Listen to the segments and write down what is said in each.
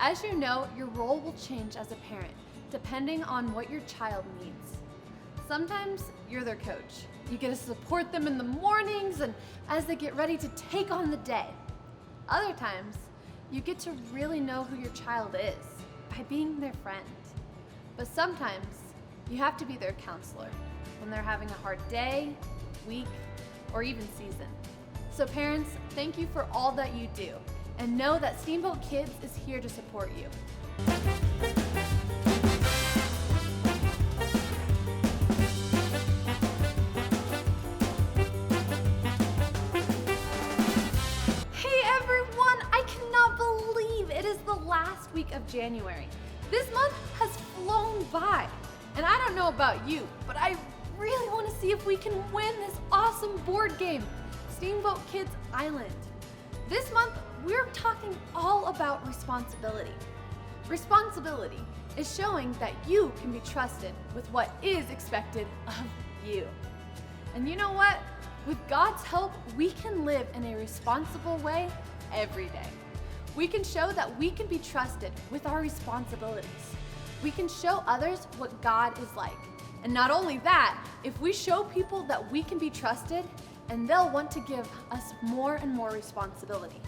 As you know, your role will change as a parent, depending on what your child needs. Sometimes you're their coach. You get to support them in the mornings and as they get ready to take on the day. Other times, you get to really know who your child is by being their friend. But sometimes, you have to be their counselor when they're having a hard day, week, or even season. So parents, thank you for all that you do, and know that Steamboat Kids is here to support you. Hey everyone, I cannot believe it is the last week of January. This month has flown by, and I don't know about you, but I really want to see if we can win this awesome board game, Steamboat Kids Island. This month, we're talking all about responsibility. Responsibility is showing that you can be trusted with what is expected of you. And you know what? With God's help, we can live in a responsible way every day. We can show that we can be trusted with our responsibilities. We can show others what God is like. And not only that, if we show people that we can be trusted, and they'll want to give us more and more responsibility.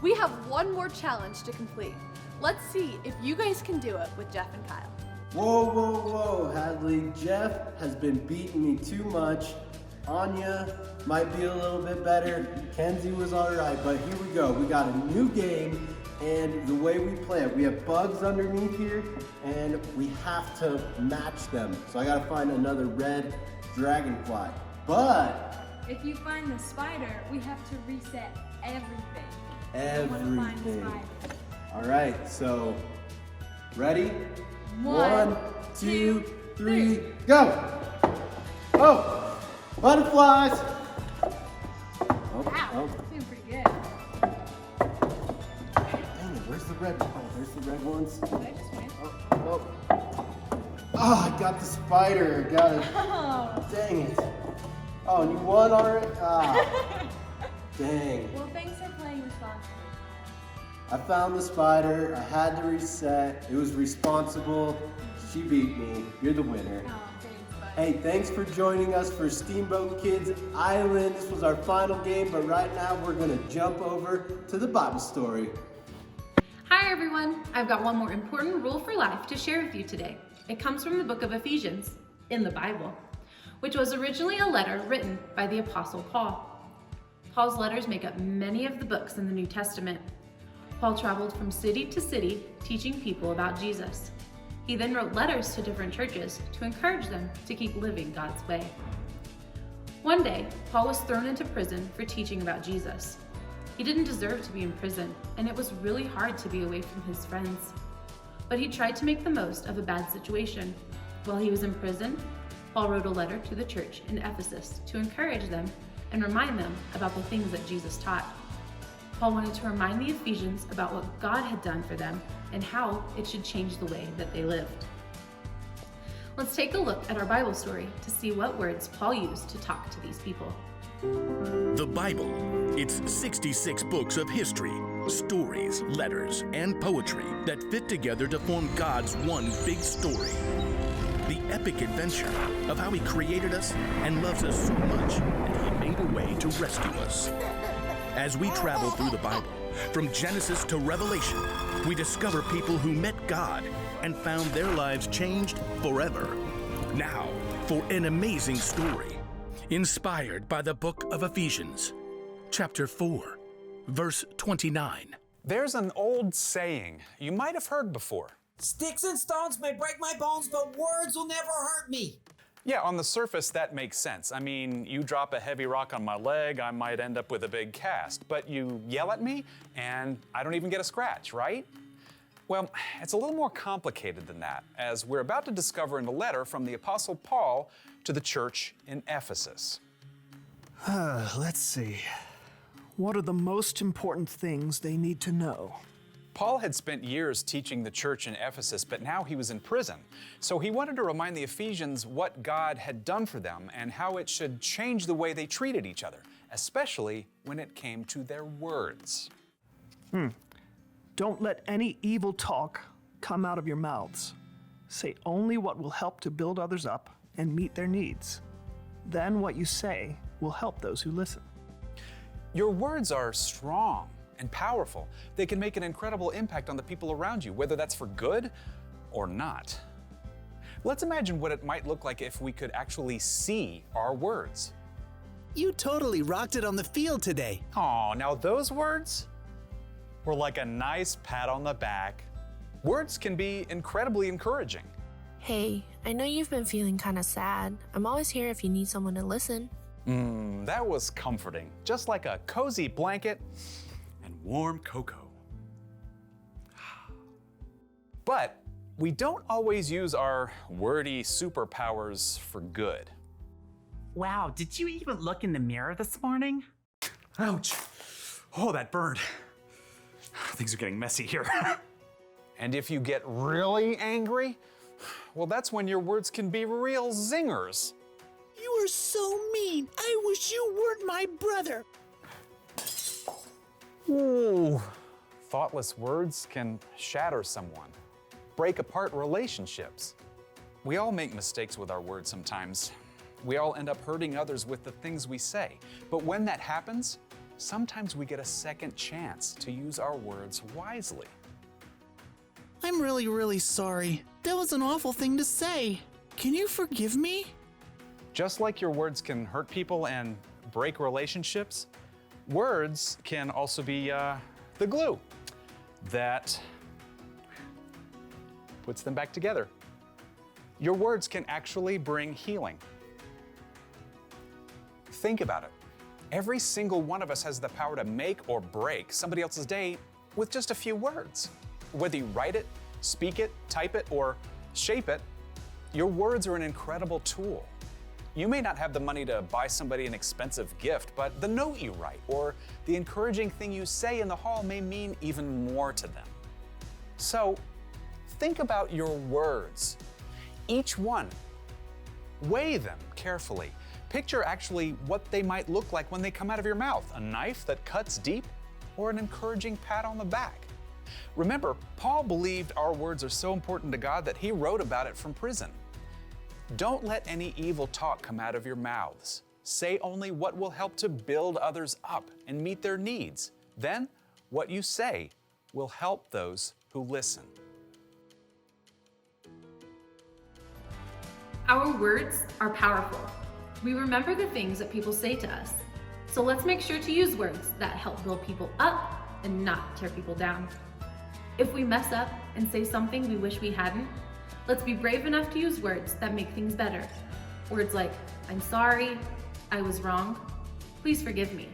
We have one more challenge to complete. Let's see if you guys can do it with Jeff and Kyle. Whoa, Hadley. Jeff has been beating me too much. Anya might be a little bit better. Kenzie was all right, but here we go. We got a new game, and the way we play it, we have bugs underneath here, and we have to match them. So I gotta find another red dragonfly. But if you find the spider, we have to reset everything. Everything. All right, so ready? One, 2, 3, go! Oh, butterflies! Wow, doing pretty good. Dang it, where's the red? Oh, there's the red ones. I just went. Oh, I got the spider. I got it. Oh. Dang it. Oh, and you won already? Ah, dang. Well, thanks for playing responsibly. I found the spider. I had to reset. It was responsible. She beat me. You're the winner. Oh, thanks, bud. Hey, thanks for joining us for Steamboat Kids Island. This was our final game, but right now we're going to jump over to the Bible story. Hi everyone, I've got one more important rule for life to share with you today. It comes from the book of Ephesians in the Bible, which was originally a letter written by the Apostle Paul. Paul's letters make up many of the books in the New Testament. Paul traveled from city to city teaching people about Jesus. He then wrote letters to different churches to encourage them to keep living God's way. One day, Paul was thrown into prison for teaching about Jesus. He didn't deserve to be in prison, and it was really hard to be away from his friends. But he tried to make the most of a bad situation. While he was in prison, Paul wrote a letter to the church in Ephesus to encourage them and remind them about the things that Jesus taught. Paul wanted to remind the Ephesians about what God had done for them and how it should change the way that they lived. Let's take a look at our Bible story to see what words Paul used to talk to these people. The Bible. It's 66 books of history, stories, letters, and poetry that fit together to form God's one big story. The epic adventure of how He created us and loves us so much that He made a way to rescue us. As we travel through the Bible, from Genesis to Revelation, we discover people who met God and found their lives changed forever. Now, for an amazing story, inspired by the book of Ephesians, chapter 4, verse 29. There's an old saying you might have heard before. Sticks and stones may break my bones, but words will never hurt me. Yeah, on the surface, that makes sense. I mean, you drop a heavy rock on my leg, I might end up with a big cast. But you yell at me, and I don't even get a scratch, right? Well, it's a little more complicated than that, as we're about to discover in a letter from the Apostle Paul to the church in Ephesus. Let's see. What are the most important things they need to know? Paul had spent years teaching the church in Ephesus, but now he was in prison. So he wanted to remind the Ephesians what God had done for them and how it should change the way they treated each other, especially when it came to their words. Don't let any evil talk come out of your mouths. Say only what will help to build others up and meet their needs. Then what you say will help those who listen. Your words are strong and powerful. They can make an incredible impact on the people around you, whether that's for good or not. Let's imagine what it might look like if we could actually see our words. You totally rocked it on the field today. Oh, now those words were like a nice pat on the back. Words can be incredibly encouraging. Hey, I know you've been feeling kind of sad. I'm always here if you need someone to listen. That was comforting, just like a cozy blanket and warm cocoa. But we don't always use our wordy superpowers for good. Wow, did you even look in the mirror this morning? Ouch. Oh, that burned. Things are getting messy here. And if you get really angry, well, that's when your words can be real zingers. You are so mean. I wish you weren't my brother. Ooh. Thoughtless words can shatter someone, break apart relationships. We all make mistakes with our words sometimes. We all end up hurting others with the things we say. But when that happens, sometimes we get a second chance to use our words wisely. I'm really sorry. That was an awful thing to say. Can you forgive me? Just like your words can hurt people and break relationships, words can also be the glue that puts them back together. Your words can actually bring healing. Think about it. Every single one of us has the power to make or break somebody else's day with just a few words. Whether you write it, speak it, type it, or shape it, your words are an incredible tool. You may not have the money to buy somebody an expensive gift, but the note you write or the encouraging thing you say in the hall may mean even more to them. So think about your words. Each one. Weigh them carefully. Picture actually what they might look like when they come out of your mouth. A knife that cuts deep or an encouraging pat on the back. Remember, Paul believed our words are so important to God that he wrote about it from prison. Don't let any evil talk come out of your mouths. Say only what will help to build others up and meet their needs. Then, what you say will help those who listen. Our words are powerful. We remember the things that people say to us. So let's make sure to use words that help build people up and not tear people down. If we mess up and say something we wish we hadn't, let's be brave enough to use words that make things better. Words like, I'm sorry, I was wrong, please forgive me.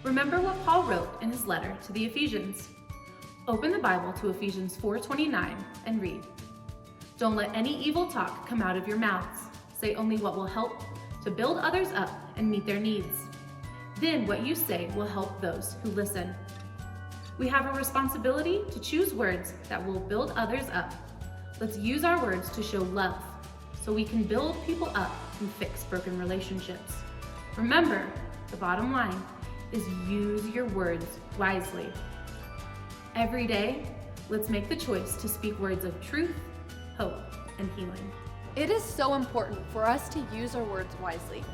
Remember what Paul wrote in his letter to the Ephesians. Open the Bible to Ephesians 4:29 and read. Don't let any evil talk come out of your mouths. Say only what will help to build others up and meet their needs. Then what you say will help those who listen. We have a responsibility to choose words that will build others up. Let's use our words to show love so we can build people up and fix broken relationships. Remember, the bottom line is use your words wisely. Every day, let's make the choice to speak words of truth, hope, and healing. It is so important for us to use our words wisely.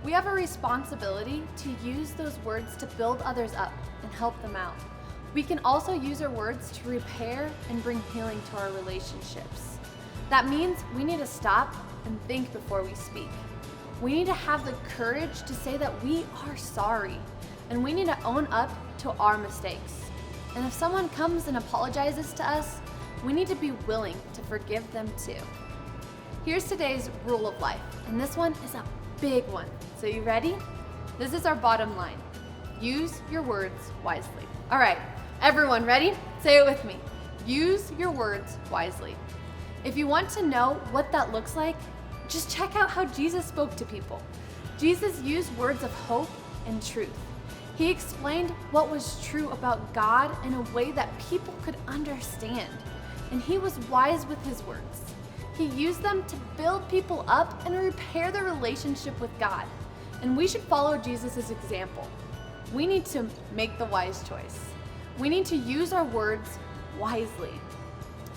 We have a responsibility to use those words to build others up and help them out. We can also use our words to repair and bring healing to our relationships. That means we need to stop and think before we speak. We need to have the courage to say that we are sorry, and we need to own up to our mistakes. And if someone comes and apologizes to us, we need to be willing to forgive them too. Here's today's rule of life, and this one is a big one. So you ready? This is our bottom line. Use your words wisely. All right, everyone ready? Say it with me. Use your words wisely. If you want to know what that looks like, just check out how Jesus spoke to people. Jesus used words of hope and truth. He explained what was true about God in a way that people could understand, and he was wise with his words. He used them to build people up and repair their relationship with God. And we should follow Jesus' example. We need to make the wise choice. we need to use our words wisely.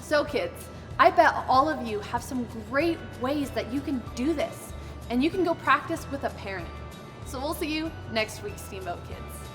So kids, I bet all of you have some great ways that you can do this, and you can go practice with a parent. So we'll see you next week, Steamboat Kids.